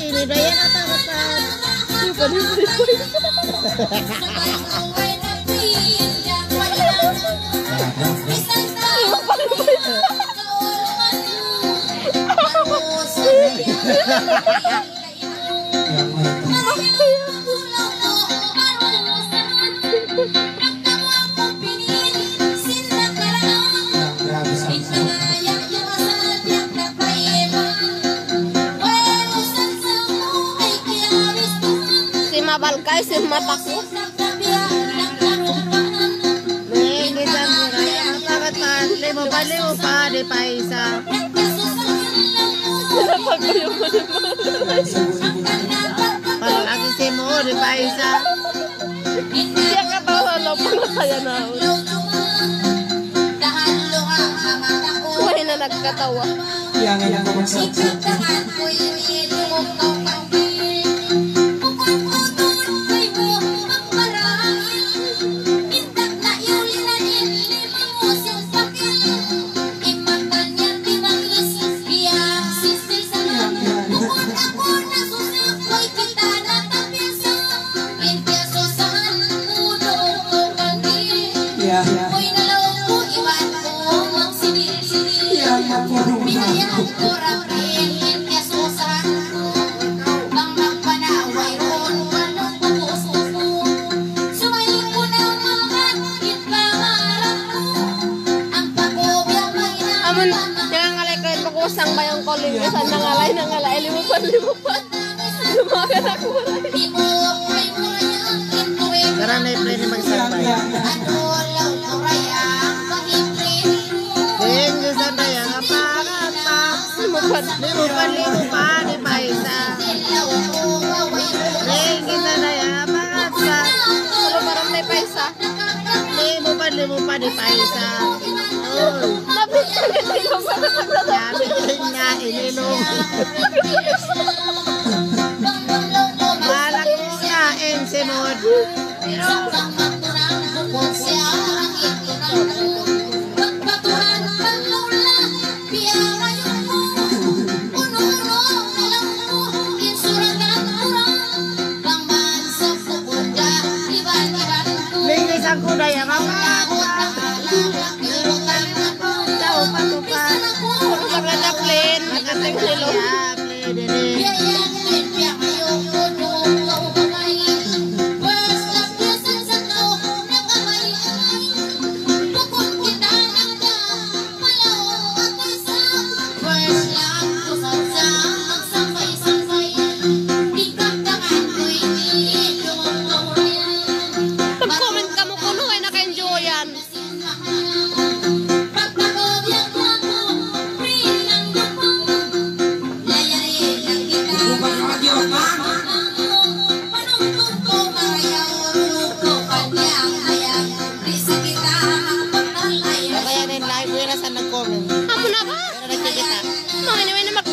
ini daya kata-kata. Balkay si mataku. Lagi sampai kata-kata lima pa di paisa. Palagi si mo di paisa. Dia ketawa lo pala saya naon. Wah na nagkatawa. Yang magsabsab. Kusang bayang koling kesan nangalay limupan lumakan aku Karena na-play ni magsabay. Tinggi sa daya kapagata. Limupan di paisa. Tinggi sa daya kapagata. Kalau barang may paisa Limupan di paisa. Sabi nga inilong. Malak mo nga ensimod. Linis ang kudaya kapag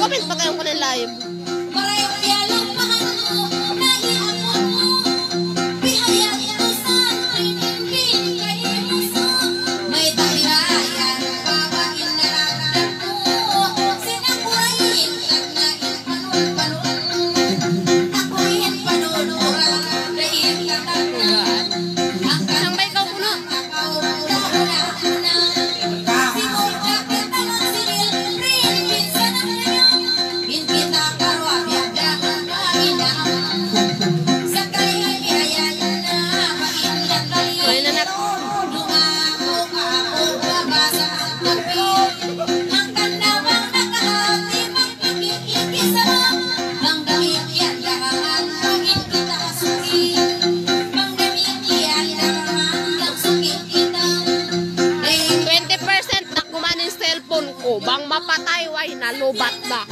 comment pa kayo ko ng live. Bang mapatay way na lubat ba.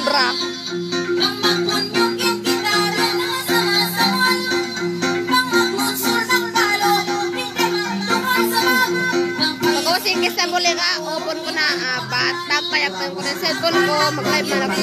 Sobra. Sige sa muli nga, open ko na batang payak ko na cellphone ko, mag-live man ako